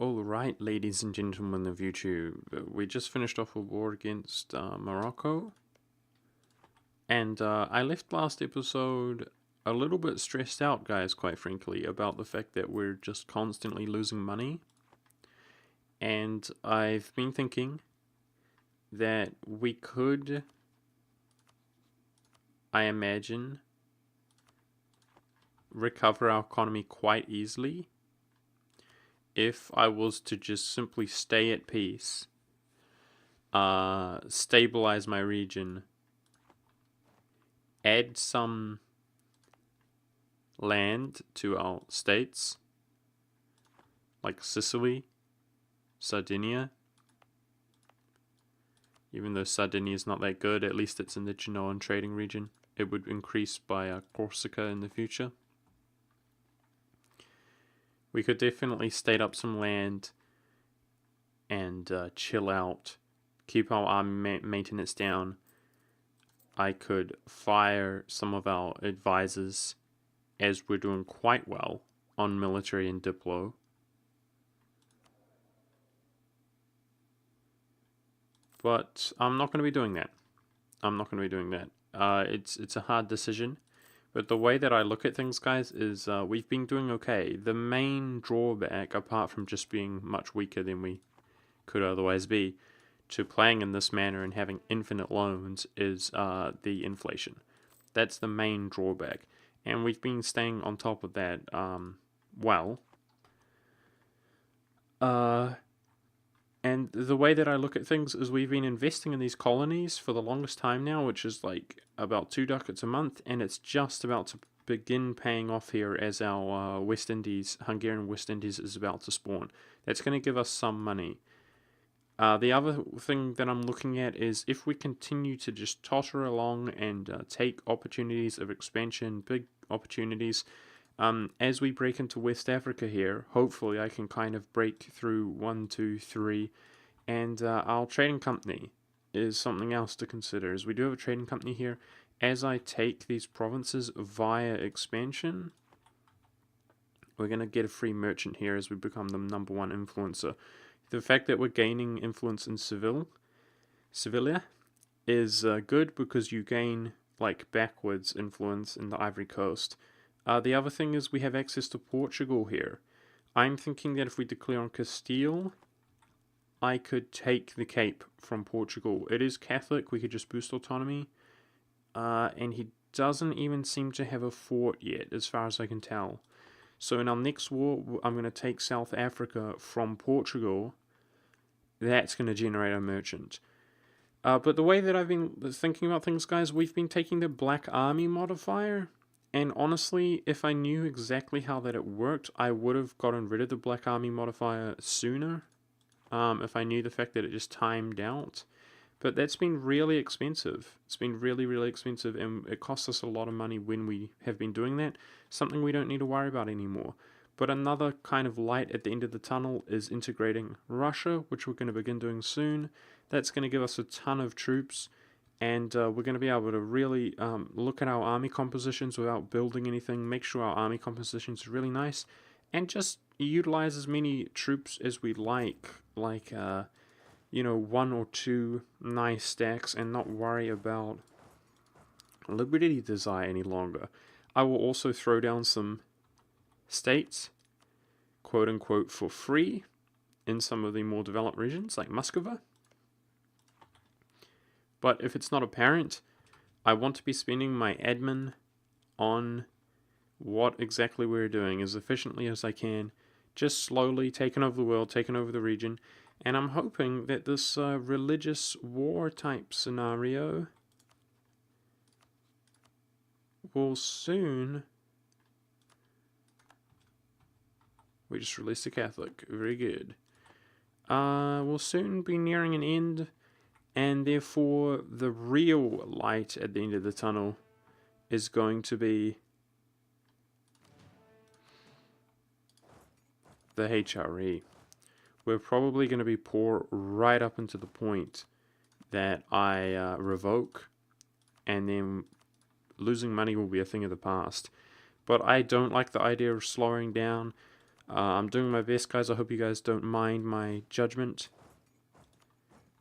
Alright, ladies and gentlemen of YouTube, we just finished off a war against Morocco, and I left last episode a little bit stressed out, guys, quite frankly, about the fact that we're just constantly losing money, and I've been thinking that we could, I imagine, recover our economy quite easily if I was to just simply stay at peace, stabilize my region, add some land to our states, like Sicily, Sardinia. Even though Sardinia is not that good, at least it's in the Genoan trading region. It would increase by Corsica in the future. We could definitely state up some land and chill out, keep our army maintenance down. I could fire some of our advisors, as we're doing quite well on military and diplo. But I'm not going to be doing that. It's a hard decision. But the way that I look at things, guys, is we've been doing okay. The main drawback, apart from just being much weaker than we could otherwise be, to playing in this manner and having infinite loans is the inflation. That's the main drawback. And we've been staying on top of that well. And the way that I look at things is we've been investing in these colonies for the longest time now, which is like about 2 ducats a month, and it's just about to begin paying off here as our Hungarian West Indies is about to spawn. That's going to give us some money. The other thing that I'm looking at is if we continue to just totter along and take opportunities of expansion, big opportunities, as we break into West Africa here, hopefully I can kind of break through 1, 2, 3, and our trading company is something else to consider, as we do have a trading company here. As I take these provinces via expansion, we're going to get a free merchant here as we become the #1 influencer. The fact that we're gaining influence in Sevilla is good because you gain like backwards influence in the Ivory Coast. The other thing is we have access to Portugal here. I'm thinking that if we declare on Castile, I could take the Cape from Portugal. It is Catholic, we could just boost autonomy. And he doesn't even seem to have a fort yet, as far as I can tell. So in our next war, I'm going to take South Africa from Portugal. That's going to generate a merchant. But the way that I've been thinking about things, guys, we've been taking the Black Army modifier. And honestly, if I knew exactly how that it worked, I would have gotten rid of the Black Army modifier sooner. If I knew the fact that it just timed out. But that's been really expensive. It's been really, really expensive, and it costs us a lot of money when we have been doing that. Something we don't need to worry about anymore. But another kind of light at the end of the tunnel is integrating Russia, which we're going to begin doing soon. That's going to give us a ton of troops. And we're going to be able to really look at our army compositions without building anything, make sure our army compositions are really nice, and just utilize as many troops as we like 1 or 2 nice stacks, and not worry about Liberty Desire any longer. I will also throw down some states, quote unquote, for free in some of the more developed regions, like Muscova. But if it's not apparent, I want to be spending my admin on what exactly we're doing as efficiently as I can, just slowly taking over the world, taking over the region, and I'm hoping that this religious war type scenario will soon... We just released a Catholic, very good. Will soon be nearing an end. And therefore, the real light at the end of the tunnel is going to be the HRE. We're probably going to be poor right up until the point that I revoke, and then losing money will be a thing of the past. But I don't like the idea of slowing down. I'm doing my best, guys. I hope you guys don't mind my judgment.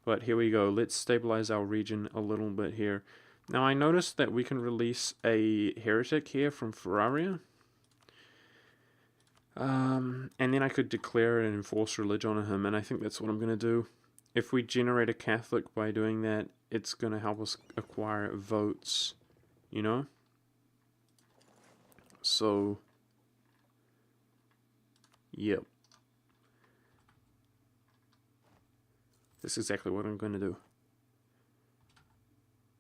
But here we go. Let's stabilize our region a little bit here. Now, I noticed that we can release a heretic here from Ferraria. And then I could declare and enforce religion on him, and I think that's what I'm going to do. If we generate a Catholic by doing that, it's going to help us acquire votes, you know? So, yep. That's exactly what I'm going to do.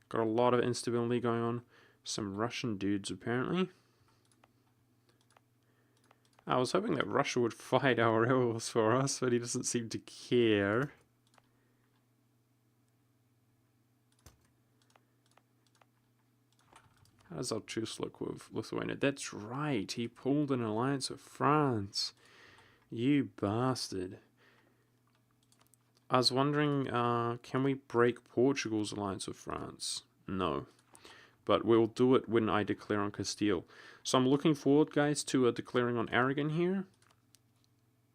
Got a lot of instability going on. Some Russian dudes, apparently. I was hoping that Russia would fight our rebels for us, but he doesn't seem to care. How does our truce look with Lithuania? That's right, he pulled an alliance with France. You bastard. I was wondering, can we break Portugal's alliance with France? No. But we'll do it when I declare on Castile. So I'm looking forward, guys, to declaring on Aragon here.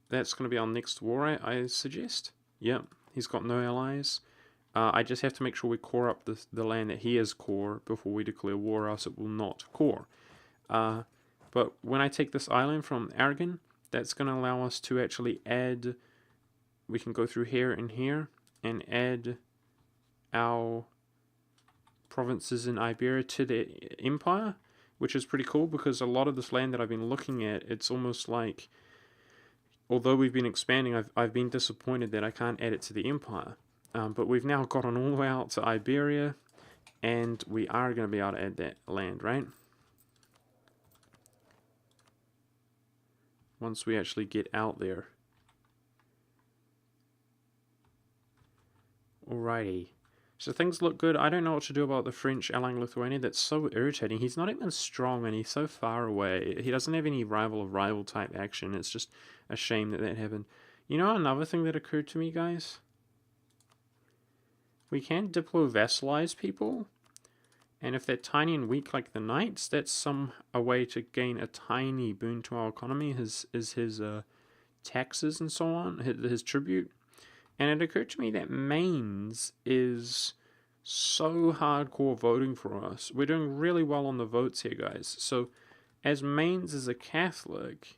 That's going to be our next war, I suggest. Yep, he's got no allies. I just have to make sure we core up the land that he is core before we declare war, else it will not core. But when I take this island from Aragon, that's going to allow us to actually add... We can go through here and add our provinces in Iberia to the empire, which is pretty cool because a lot of this land that I've been looking at, it's almost like, although we've been expanding, I've been disappointed that I can't add it to the empire. But we've now gotten all the way out to Iberia, and we are going to be able to add that land, right? Once we actually get out there. Alrighty. So things look good. I don't know what to do about the French allying Lithuania. That's so irritating. He's not even strong and he's so far away. He doesn't have any rival of rival type action. It's just a shame that that happened. You know another thing that occurred to me, guys? We can diplo-vassalize people. And if they're tiny and weak like the knights, that's a way to gain a tiny boon to our economy. His taxes and so on, his tribute. And it occurred to me that Mainz is so hardcore voting for us. We're doing really well on the votes here, guys. So, as Mainz is a Catholic,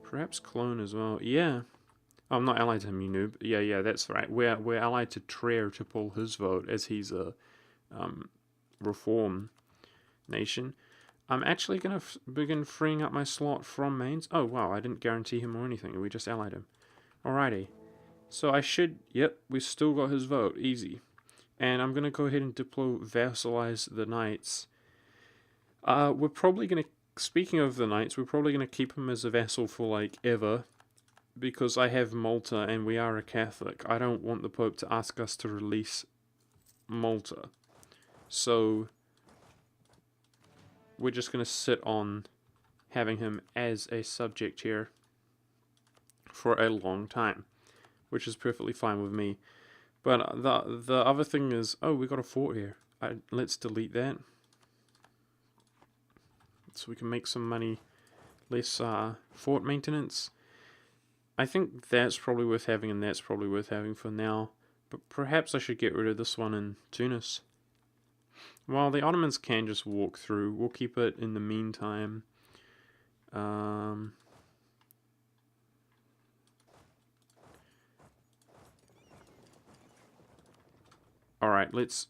perhaps Cologne as well. Yeah. Oh, I'm not allied to him, you noob. Yeah, that's right. We're allied to Trier to pull his vote, as he's a reform nation. I'm actually going to begin freeing up my slot from Mainz. Oh, wow, I didn't guarantee him or anything. We just allied him. Alrighty, so I should, yep, we still got his vote, easy. And I'm going to go ahead and diplo-vassalize the knights. We're probably going to, speaking of the knights, we're probably going to keep him as a vassal for, like, ever. Because I have Malta and we are a Catholic. I don't want the Pope to ask us to release Malta. So, we're just going to sit on having him as a subject here for a long time, which is perfectly fine with me. But the other thing is, oh, we got a fort here. Let's delete that, so we can make some money, less fort maintenance. I think that's probably worth having, and that's probably worth having for now. But perhaps I should get rid of this one in Tunis. Well, the Ottomans can just walk through. We'll keep it in the meantime. Alright, let's...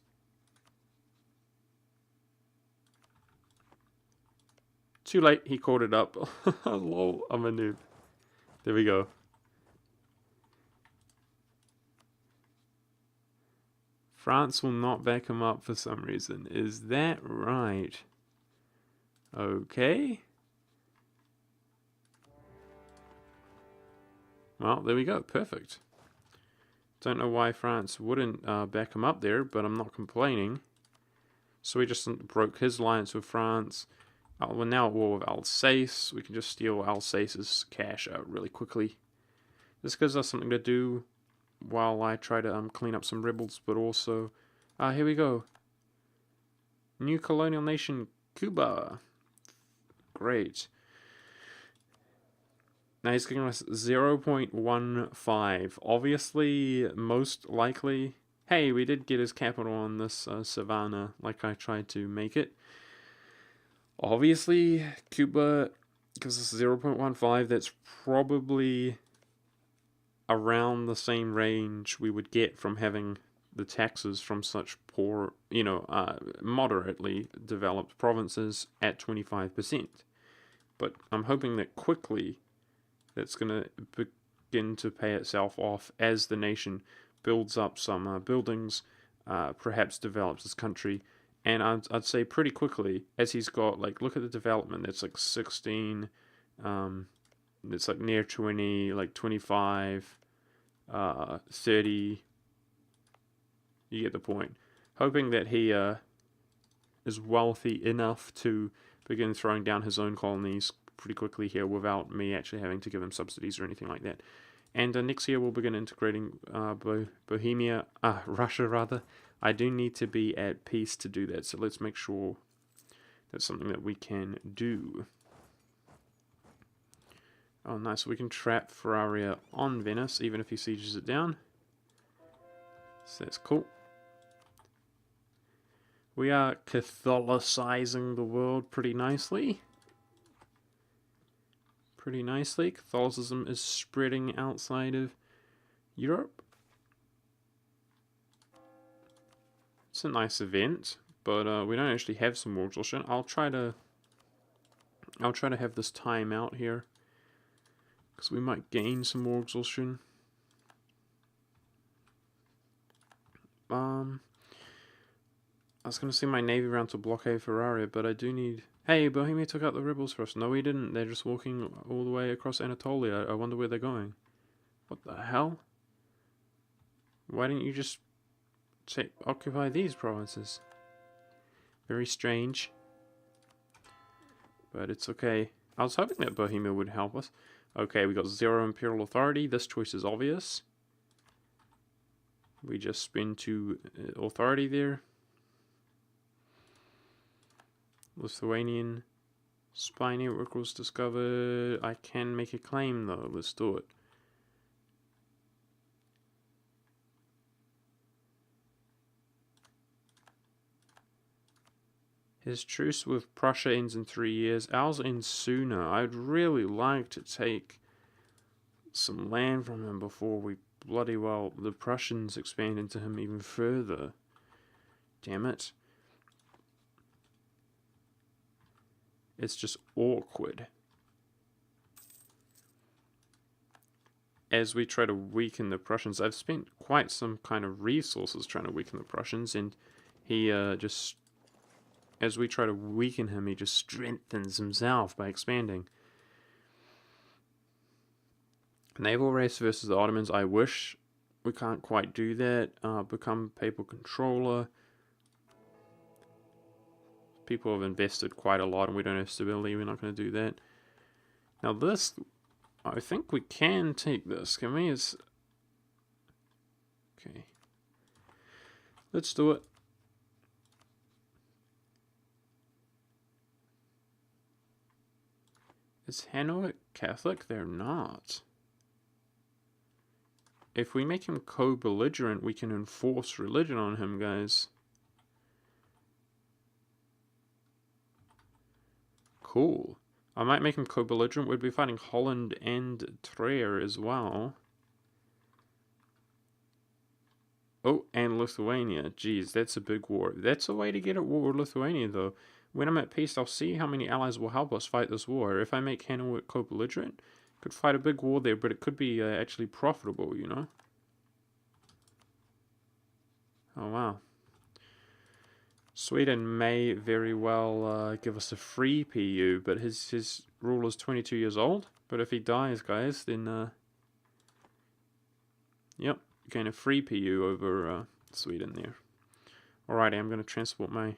Too late, he caught it up. Lol, I'm a noob. There we go. France will not back him up for some reason. Is that right? Okay. Well, there we go. Perfect. Don't know why France wouldn't back him up there, but I'm not complaining. So we just broke his alliance with France. We're now at war with Alsace. We can just steal Alsace's cash out really quickly. This gives us something to do while I try to clean up some rebels, but also... here we go. New colonial nation, Cuba. Great. Now he's giving us 0.15. Obviously, most likely... Hey, we did get his capital on this savannah, like I tried to make it. Obviously, Cuba gives us 0.15. That's probably around the same range we would get from having the taxes from such poor, moderately developed provinces at 25%. But I'm hoping that quickly that's going to begin to pay itself off as the nation builds up some buildings, perhaps develops this country. And I'd say pretty quickly, as he's got, like, look at the development, that's like 16, it's like near 20, like 25, 30, you get the point. Hoping that he is wealthy enough to begin throwing down his own colonies pretty quickly here without me actually having to give him subsidies or anything like that. And next year we'll begin integrating Russia rather. I do need to be at peace to do that, so let's make sure that's something that we can do. Oh, nice. We can trap Ferraria on Venice, even if he sieges it down. So that's cool. We are Catholicizing the world pretty nicely. Catholicism is spreading outside of Europe. It's a nice event, but we don't actually have some war exhaustion. I'll try to have this time out here, because we might gain some more exhaustion. I was going to send my navy around to blockade Ferraria, but I do need... Hey, Bohemia took out the rebels for us. No, we didn't. They're just walking all the way across Anatolia. I wonder where they're going. What the hell? Why didn't you just occupy these provinces? Very strange. But it's okay. I was hoping that Bohemia would help us. Okay, we got 0 imperial authority. This choice is obvious. We just spin to authority there. Lithuanian spy network was discovered. I can make a claim though. Let's do it. His truce with Prussia ends in 3 years. Ours ends sooner. I'd really like to take some land from him before we bloody well the Prussians expand into him even further. Damn it. It's just awkward. As we try to weaken the Prussians, I've spent quite some kind of resources trying to weaken the Prussians, and he just, as we try to weaken him, he just strengthens himself by expanding. Naval race versus the Ottomans, I wish we can't quite do that. Become papal controller. People have invested quite a lot and we don't have stability. We're not going to do that. Now this, I think we can take this. Can we? Okay. Let's do it. Is Hanoi Catholic? They're not. If we make him co-belligerent, we can enforce religion on him, guys. Cool. I might make him co-belligerent. We'd be fighting Holland and Trier as well. Oh, and Lithuania. Jeez, that's a big war. That's a way to get at war with Lithuania, though. When I'm at peace, I'll see how many allies will help us fight this war. If I make Hanoi co-belligerent, could fight a big war there, but it could be actually profitable, you know? Oh, wow. Sweden may very well give us a free PU, but his rule is 22 years old. But if he dies, guys, then yep, you gain a free PU over Sweden there. Alrighty, I'm going to transport my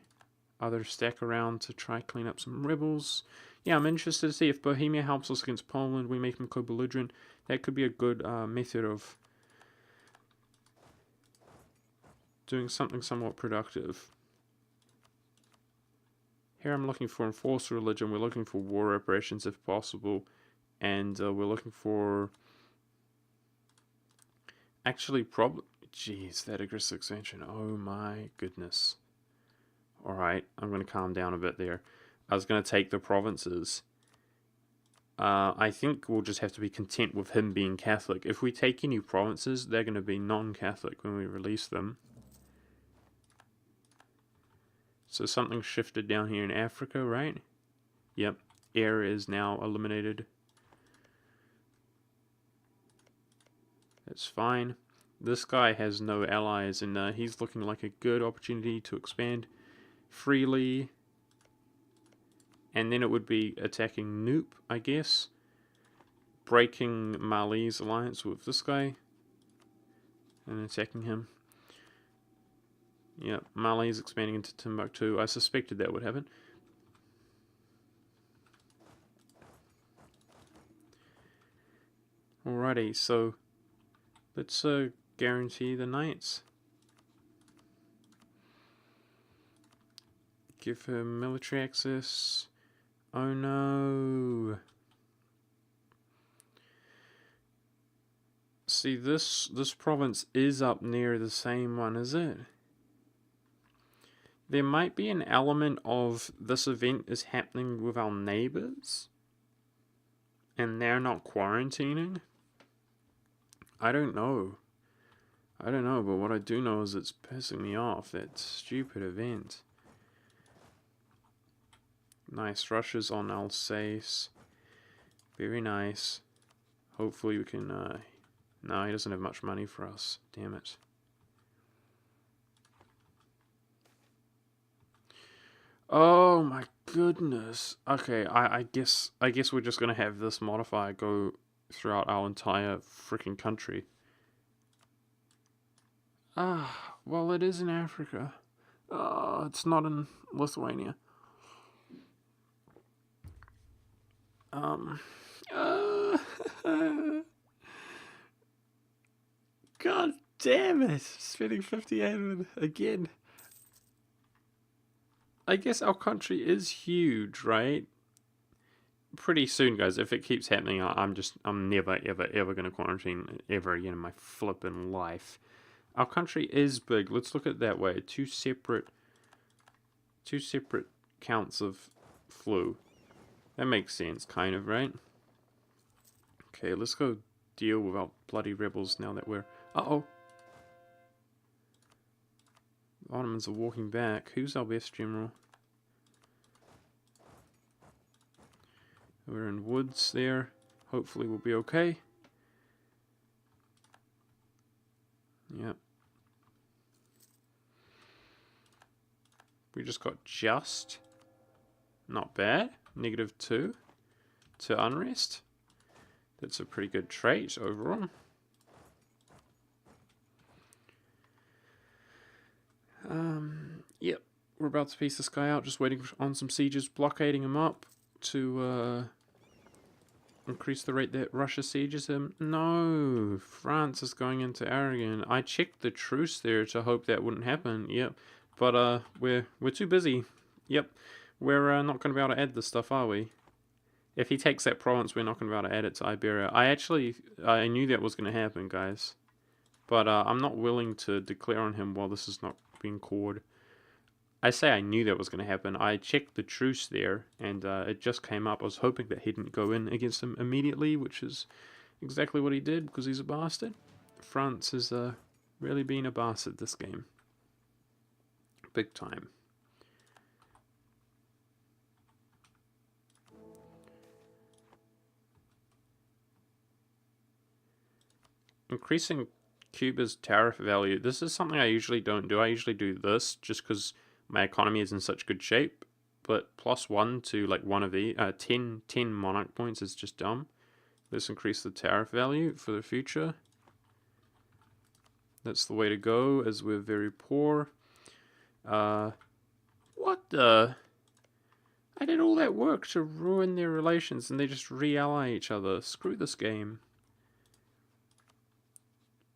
other stack around to try clean up some rebels. Yeah, I'm interested to see if Bohemia helps us against Poland. We make them co-belligerent. That could be a good method of doing something somewhat productive. Here I'm looking for enforced religion. We're looking for war reparations if possible. And we're looking for... Actually, jeez, that aggressive expansion. Oh my goodness. Alright, I'm going to calm down a bit there. I was going to take the provinces. I think we'll just have to be content with him being Catholic. If we take any provinces, they're going to be non-Catholic when we release them. So something shifted down here in Africa, right? Yep, air is now eliminated. That's fine. This guy has no allies, and he's looking like a good opportunity to expand freely. And then it would be attacking Noop, I guess. Breaking Mali's alliance with this guy. And attacking him. Yeah, Mali's expanding into Timbuktu. I suspected that would happen. Alrighty, so let's guarantee the knights. Give her military access. Oh no. See, this province is up near the same one, is it? There might be an element of this event is happening with our neighbors, and they're not quarantining. I don't know. But what I do know is it's pissing me off, that stupid event. Nice rushes on Alsace. Very nice. Hopefully we can... No, he doesn't have much money for us. Damn it. Oh my goodness. Okay, I guess we're just gonna have this modifier go throughout our entire freaking country. Well, it is in Africa. It's not in Lithuania. God damn it! Spending 58 again. I guess our country is huge, right? Pretty soon, guys, if it keeps happening, I'm never, ever going to quarantine ever again in my flippin' life. Our country is big. Let's look at it that way. Two separate counts of flu. That makes sense, kind of, right? Okay, let's go deal with our bloody rebels now that we're... Uh-oh. The Ottomans are walking back. Who's our best general? We're in woods there. Hopefully we'll be okay. Yep. We just got just. Not bad. -2 to unrest. That's a pretty good trait overall. Yep. We're about to piece this guy out. Just waiting on some sieges, blockading him up to increase the rate that Russia sieges him. No, France is going into Aragon. I checked the truce there to hope that wouldn't happen. Yep, but we're too busy. Yep, we're not going to be able to add this stuff, are we? If he takes that province, we're not going to be able to add it to Iberia. I knew that was going to happen, guys, but I'm not willing to declare on him while this is not being cored. I say I knew that was going to happen. I checked the truce there, and it just came up. I was hoping that he didn't go in against him immediately, which is exactly what he did, because he's a bastard. France has really been a bastard this game. Big time. Increasing Cuba's tariff value. This is something I usually don't do. I usually do this just because my economy is in such good shape, but +1 to like one of the 10 monarch points is just dumb. Let's increase the tariff value for the future. That's the way to go, as we're very poor. What the? I did all that work to ruin their relations and they just re-ally each other. Screw this game.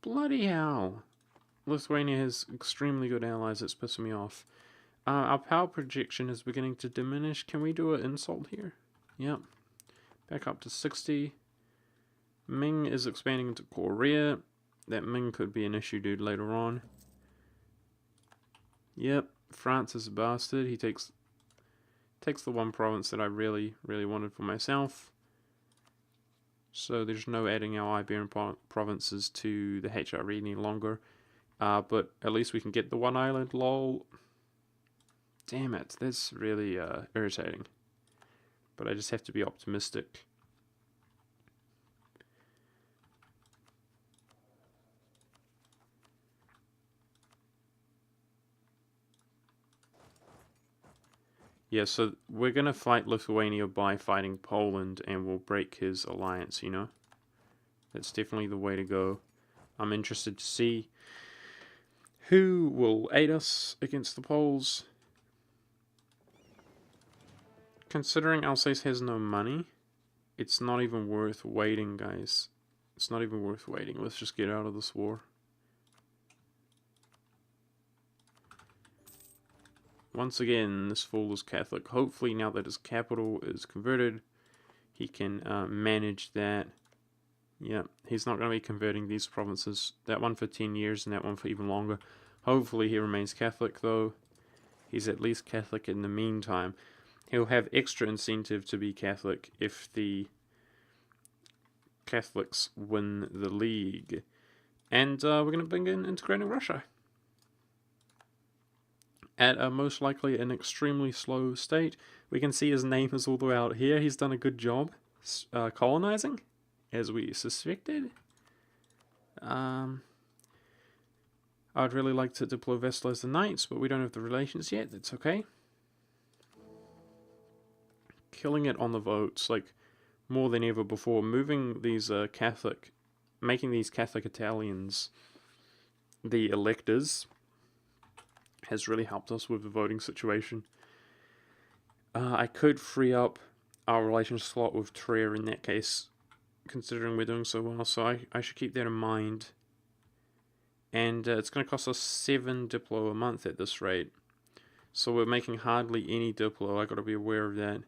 Bloody hell. Lithuania has extremely good allies. It's pissing me off. Our power projection is beginning to diminish. Can we do an insult here? Yep. Back up to 60. Ming is expanding into Korea. That Ming could be an issue, dude, later on. Yep, France is a bastard. He takes the one province that I really wanted for myself. So there's no adding our Iberian provinces to the HRE any longer. But at least we can get the one island, lol. Damn it, that's really irritating. But I just have to be optimistic. Yeah, so we're going to fight Lithuania by fighting Poland, and we'll break his alliance, you know? That's definitely the way to go. I'm interested to see who will aid us against the Poles. Considering Alsace has no money, it's not even worth waiting, guys. It's not even worth waiting. Let's just get out of this war. Once again, this fool is Catholic. Hopefully, now that his capital is converted, he can manage that. Yeah, he's not going to be converting these provinces. That one for 10 years and that one for even longer. Hopefully, he remains Catholic, though. He's at least Catholic in the meantime. He'll have extra incentive to be Catholic if the Catholics win the league. And we're going to begin integrating Russia. At a most likely an extremely slow state. We can see his name is all the way out here. He's done a good job colonizing, as we suspected. I'd really like to deploy Vestal as the Knights, but we don't have the relations yet. That's okay. Killing it on the votes, like more than ever before. Moving these making these Catholic Italians the electors has really helped us with the voting situation. I could free up our relation slot with Trier in that case, considering we're doing so well, so I should keep that in mind. And it's going to cost us 7 Diplo a month at this rate. So we're making hardly any Diplo, I got to be aware of that.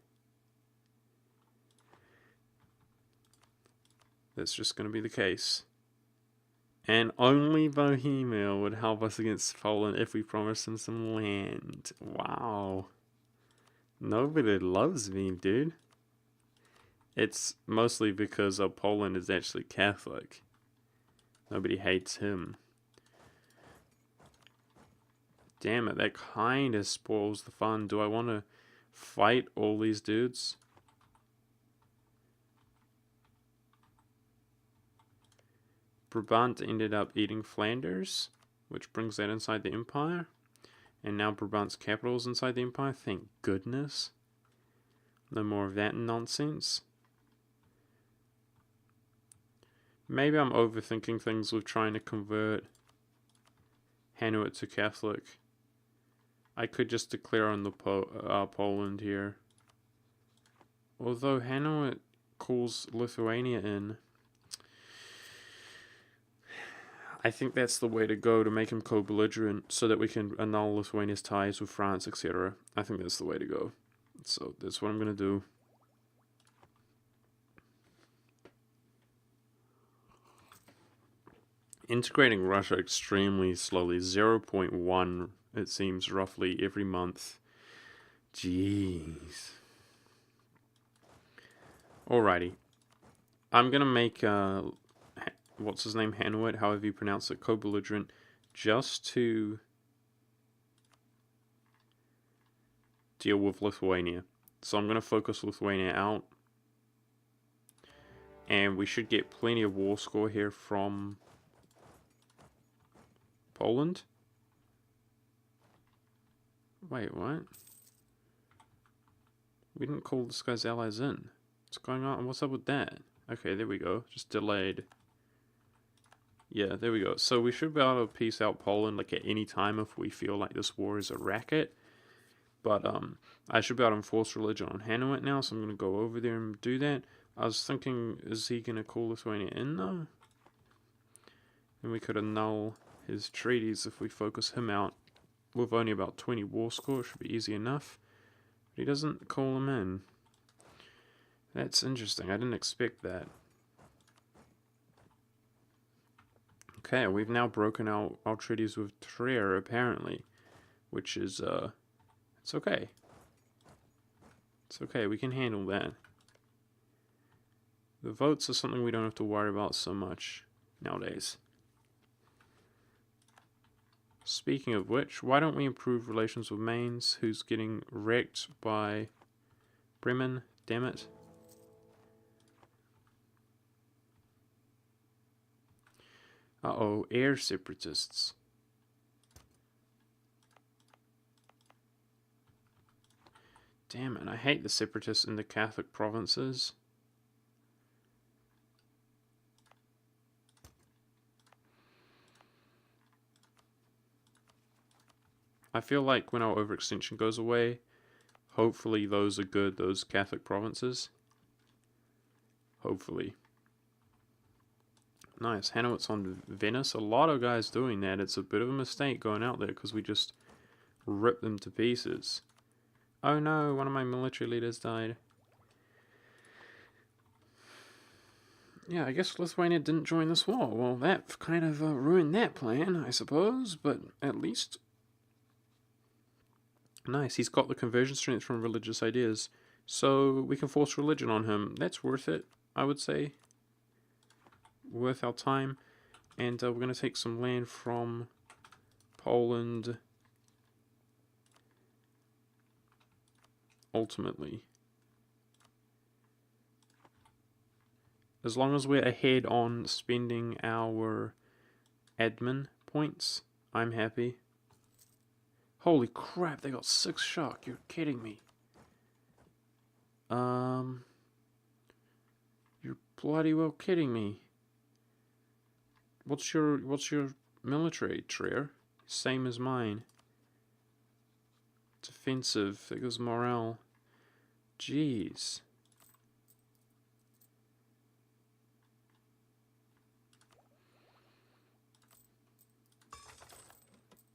That's just going to be the case. And only Bohemia would help us against Poland if we promised them some land. Wow. Nobody loves me, dude. It's mostly because Poland is actually Catholic. Nobody hates him. Damn it, that kind of spoils the fun. Do I want to fight all these dudes? Brabant ended up eating Flanders, which brings that inside the Empire. And now Brabant's capital is inside the Empire. Thank goodness. No more of that nonsense. Maybe I'm overthinking things with trying to convert Hanuit to Catholic. I could just declare on the Poland here. Although Hanuit calls Lithuania in, I think that's the way to go to make him co-belligerent so that we can annul Lithuania's ties with France, etc. I think that's the way to go. So that's what I'm going to do. Integrating Russia extremely slowly. 0.1, it seems, roughly every month. Jeez. Alrighty. I'm going to make... what's his name, Hanuit, however you pronounce it, co-belligerent, just to deal with Lithuania. So I'm going to focus Lithuania out. And we should get plenty of war score here from Poland. Wait, what? We didn't call this guy's allies in. What's going on? What's up with that? Okay, there we go. Just delayed. Yeah, there we go. So we should be able to peace out Poland like at any time if we feel like this war is a racket. But I should be able to enforce religion on Hanuit now, so I'm going to go over there and do that. I was thinking, is he going to call Lithuania in though? And we could annul his treaties if we focus him out. With only about 20 war score, it should be easy enough. But he doesn't call him in. That's interesting. I didn't expect that. Okay, we've now broken our treaties with Trier, apparently, which is, it's okay. It's okay, we can handle that. The votes are something we don't have to worry about so much nowadays. Speaking of which, why don't we improve relations with Mainz, who's getting wrecked by Bremen? Damn it. Uh-oh, air separatists. Damn it, I hate the separatists in the Catholic provinces. I feel like when our overextension goes away, hopefully those are good, those Catholic provinces. Hopefully. Nice. Hanowitz on Venice. A lot of guys doing that. It's a bit of a mistake going out there because we just rip them to pieces. Oh no, one of my military leaders died. Yeah, I guess Lithuania didn't join this war. Well, that kind of ruined that plan, I suppose, but at least... Nice, he's got the conversion strength from religious ideas, so we can force religion on him. That's worth it, I would say. Worth our time. And we're going to take some land from Poland. Ultimately. As long as we're ahead on spending our admin points, I'm happy. Holy crap, they got 6 shock. You're kidding me. You're bloody well kidding me. What's your military, Trier? Same as mine. Defensive, figures morale. Jeez.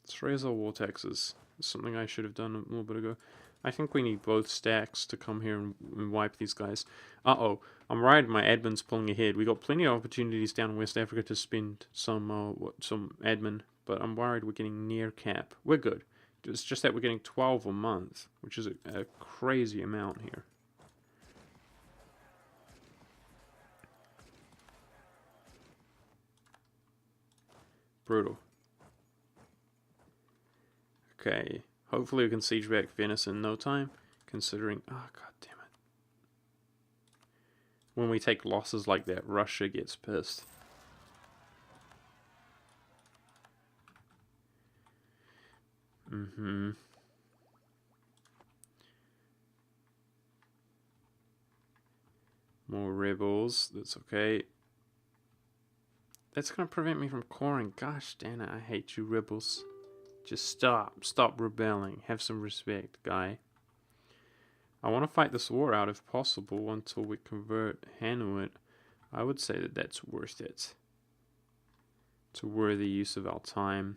Let's raise our war taxes. It's something I should have done a little bit ago. I think we need both stacks to come here and wipe these guys. Uh-oh. I'm worried my admin's pulling ahead. We got plenty of opportunities down in West Africa to spend some admin, but I'm worried we're getting near cap. We're good. It's just that we're getting 12 a month, which is a crazy amount here. Brutal. Okay. Hopefully we can siege back Venice in no time, considering... Oh, god damn it. When we take losses like that, Russia gets pissed. More rebels. That's okay. That's going to prevent me from coring. Gosh damn it, I hate you rebels. Just stop. Stop rebelling. Have some respect, guy. I want to fight this war out if possible until we convert Hanuit. I would say that that's worth it. It's a worthy use of our time.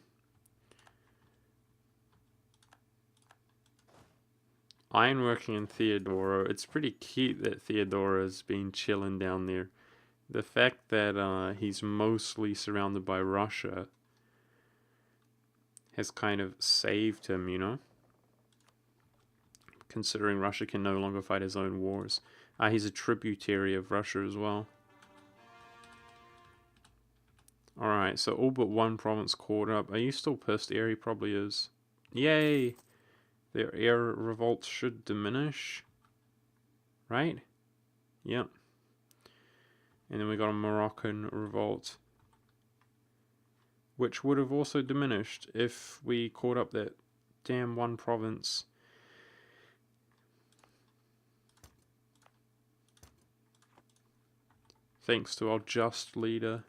Ironworking in Theodora. It's pretty cute that Theodora's been chilling down there. The fact that he's mostly surrounded by Russia has kind of saved him, you know? Considering Russia can no longer fight his own wars. He's a tributary of Russia as well. Alright, so all but one province caught up. Are you still pissed? Erie probably is. Yay! Their air revolt should diminish. Right? Yep. And then we got a Moroccan revolt, which would have also diminished if we caught up that damn one province. Thanks to our just leader.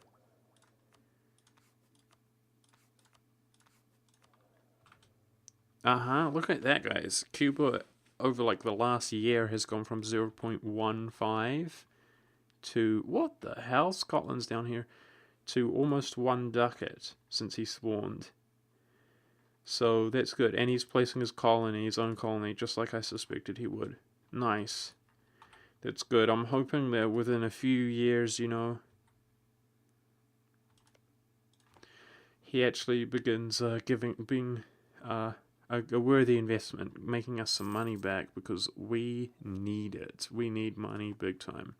Look at that, guys. Cuba, over like the last year, has gone from 0.15 to, what the hell? Scotland's down here. To almost 1 ducat since he spawned. So that's good. And he's placing his own colony, just like I suspected he would. Nice. That's good. I'm hoping that within a few years, you know, he actually begins being a worthy investment, making us some money back, because we need it. We need money big time.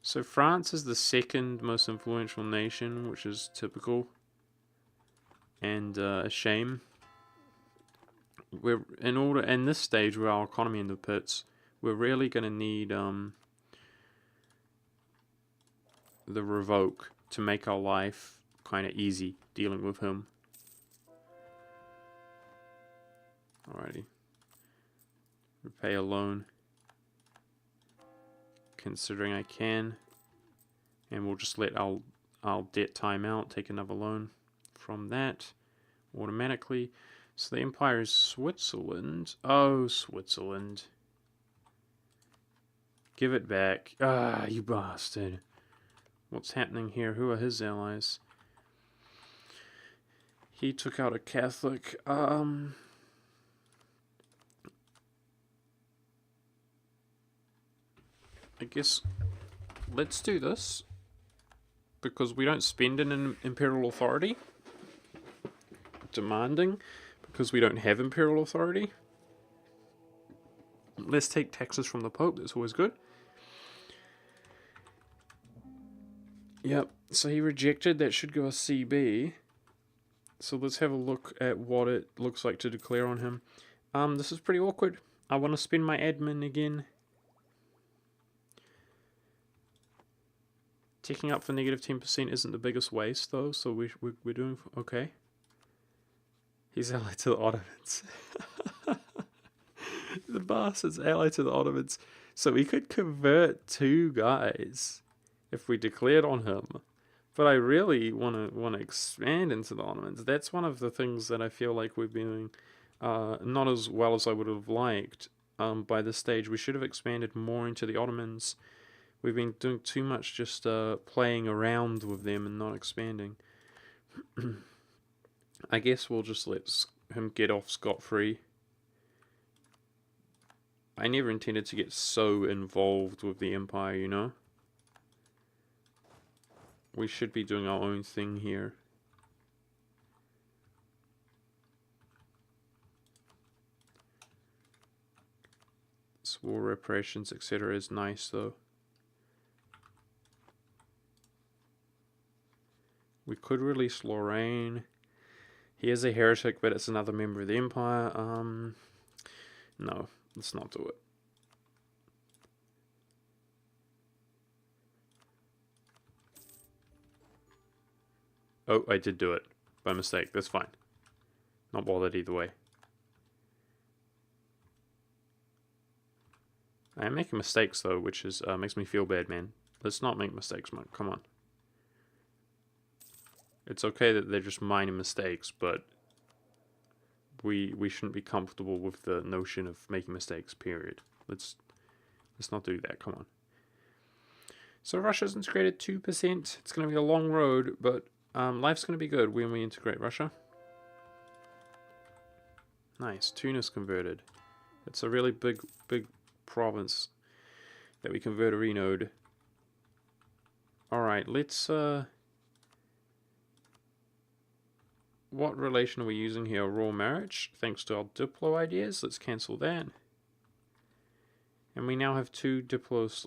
So France is the second most influential nation, which is typical and a shame. We're in this stage where our economy in the pits, we're really going to need the revoke to make our life kind of easy dealing with him. Alrighty. Repay a loan. Considering I can. And we'll just let our debt time out, take another loan from that automatically. So the empire is Switzerland. Oh, Switzerland. Give it back. Ah, you bastard. What's happening here? Who are his allies? He took out a Catholic. I guess let's do this. Because we don't spend an imperial authority. Demanding. Because we don't have imperial authority. Let's take taxes from the Pope. That's always good. Yep. So he rejected. That should go a CB. So let's have a look at what it looks like to declare on him. This is pretty awkward. I want to spend my admin again. Ticking up for negative 10% isn't the biggest waste, though, so we're doing okay. He's allied to the Ottomans. The bastard's allied to the Ottomans. So we could convert 2 guys if we declared on him. But I really want to expand into the Ottomans. That's one of the things that I feel like we've been doing not as well as I would have liked by this stage. We should have expanded more into the Ottomans. We've been doing too much just playing around with them and not expanding. I guess we'll just let him get off scot-free. I never intended to get so involved with the Empire, you know? We should be doing our own thing here. This war reparations, etc. is nice, though. We could release Lorraine. He is a heretic, but it's another member of the Empire. No, let's not do it. Oh, I did do it. By mistake. That's fine. Not bothered either way. I am making mistakes, though, which is makes me feel bad, man. Let's not make mistakes, man. Come on. It's okay that they're just minor mistakes, but we shouldn't be comfortable with the notion of making mistakes, period. Let's not do that. Come on. So Russia's integrated 2%. It's going to be a long road, but life's going to be good when we integrate Russia. Nice. Tunis converted. It's a really big province that we can vertirinode. Alright, let's... what relation are we using here? Raw marriage, thanks to our Diplo ideas. Let's cancel that. And we now have 2 Diplos.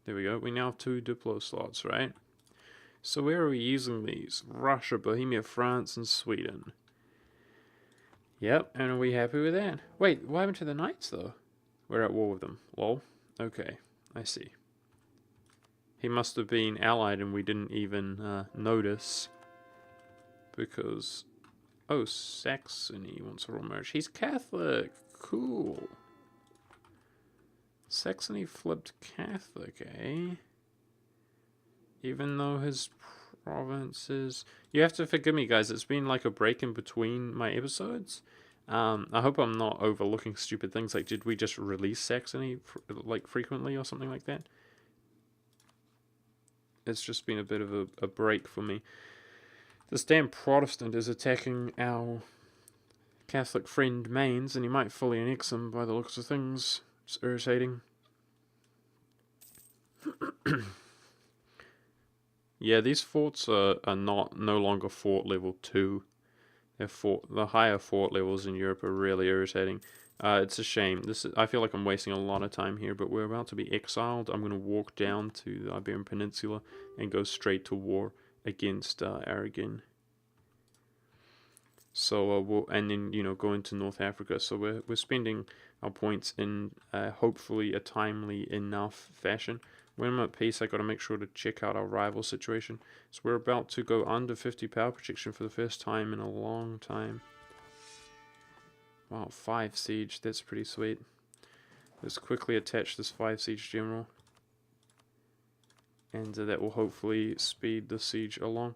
There we go. We now have 2 Diplo slots, right? So where are we using these? Russia, Bohemia, France, and Sweden. Yep, and are we happy with that? Wait, what happened to the Knights, though? We're at war with them. Lol. Okay, I see. He must have been allied and we didn't even notice. Because... oh, Saxony wants a royal marriage. He's Catholic. Cool. Saxony flipped Catholic, eh? Even though his provinces... you have to forgive me, guys. It's been like a break in between my episodes. I hope I'm not overlooking stupid things. Like, did we just release Saxony like frequently or something like that? It's just been a bit of a break for me. This damn Protestant is attacking our Catholic friend mains, and he might fully annex them by the looks of things. It's irritating. Yeah, these forts are no longer fort level 2. The higher fort levels in Europe are really irritating. It's a shame. I feel like I'm wasting a lot of time here, but we're about to be exiled. I'm going to walk down to the Iberian Peninsula and go straight to war against Aragon. So and then go into North Africa. So we're spending our points in hopefully a timely enough fashion. When I'm at peace, I got to make sure to check out our rival situation. So we're about to go under 50 power projection for the first time in a long time. Wow, 5 siege. That's pretty sweet. Let's quickly attach this 5 siege general, and that will hopefully speed the siege along.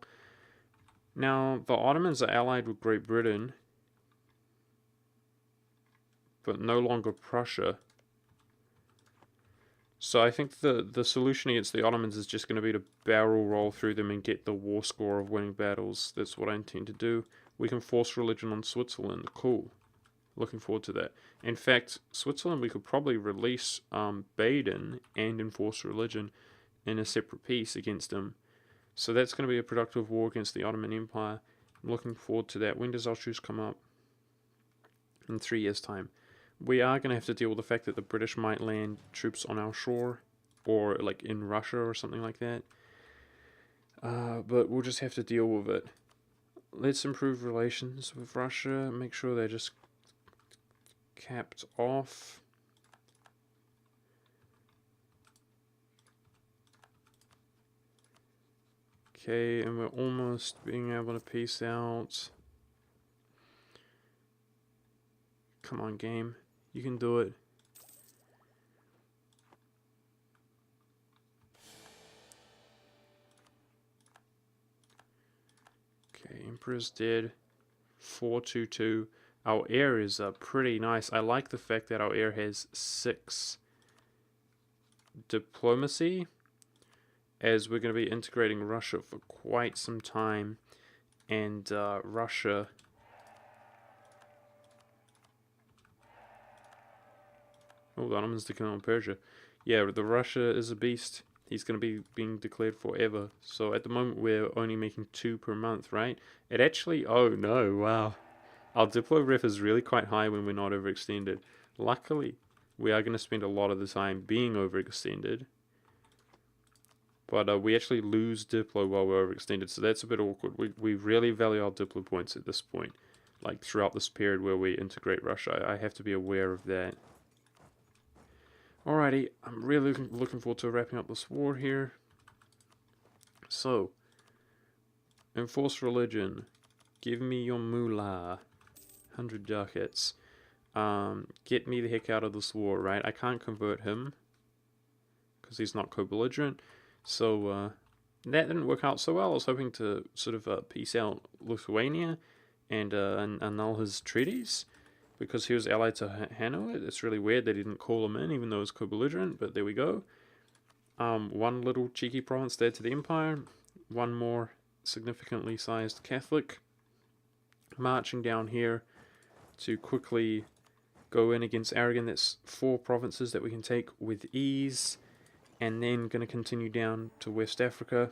Now, the Ottomans are allied with Great Britain, but no longer Prussia. So I think the solution against the Ottomans is just going to be to barrel roll through them and get the war score of winning battles. That's what I intend to do. We can force religion on Switzerland. Cool. Looking forward to that. In fact, Switzerland, we could probably release Baden and enforce religion in a separate peace against them. So that's going to be a productive war against the Ottoman Empire. I'm looking forward to that. When does our truce come up? In 3 years' time. We are going to have to deal with the fact that the British might land troops on our shore, or like in Russia or something like that. But we'll just have to deal with it. Let's improve relations with Russia. Make sure they're just capped off. Okay, and we're almost being able to peace out. Come on, game. You can do it. Okay, Emperor's dead. 422. Our heir is pretty nice. I like the fact that our heir has 6 diplomacy, as we're going to be integrating Russia for quite some time. And Russia... Oh, the Ottomans declared on Persia. Yeah, the Russia is a beast. He's going to be being declared forever. So at the moment we're only making 2 per month, right? It actually... Oh no, wow. Our Diplo ref is really quite high when we're not overextended. Luckily, we are going to spend a lot of the time being overextended. But we actually lose Diplo while we're overextended, so that's a bit awkward. We really value our Diplo points at this point. Like throughout this period where we integrate Russia, I have to be aware of that. Alrighty, I'm really looking forward to wrapping up this war here. So, enforce religion. Give me your moolah. 100 ducats. Get me the heck out of this war, right? I can't convert him because he's not co-belligerent. So, that didn't work out so well. I was hoping to sort of peace out Lithuania and annul his treaties, because he was allied to Hanover. It's really weird that he didn't call him in, even though he was co-belligerent, but there we go. One little cheeky province there to the Empire. One more significantly sized Catholic. Marching down here to quickly go in against Aragon. That's 4 provinces that we can take with ease. And then going to continue down to West Africa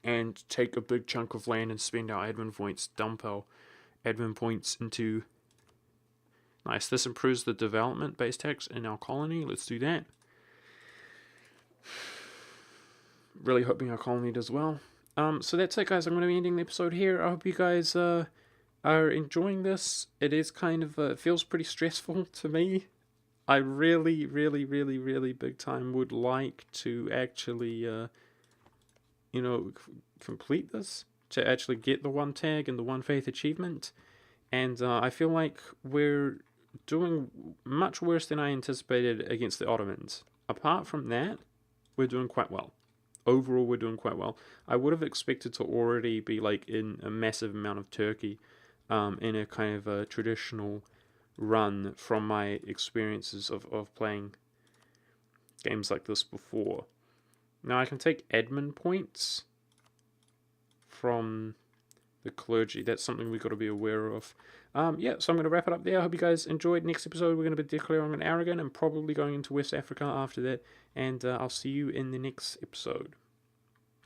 and take a big chunk of land and spend our admin points, dump our admin points into... Nice, this improves the development base tax in our colony. Let's do that. Really hoping our colony does well. So that's it, guys. I'm going to be ending the episode here. I hope you guys are enjoying this. It is kind of it feels pretty stressful to me. I really, really, really, really big time would like to actually, complete this, to actually get the 1 tag and the 1 faith achievement. And I feel like we're doing much worse than I anticipated against the Ottomans. Apart from that, we're doing quite well. Overall, we're doing quite well. I would have expected to already be like in a massive amount of Turkey, in a kind of a traditional run from my experiences of playing games like this before. Now I can take admin points from the clergy. That's something we've got to be aware of. Yeah, so I'm going to wrap it up there. I hope you guys enjoyed. Next episode, we're going to be declaring an Aragon and probably going into West Africa after that. And I'll see you in the next episode.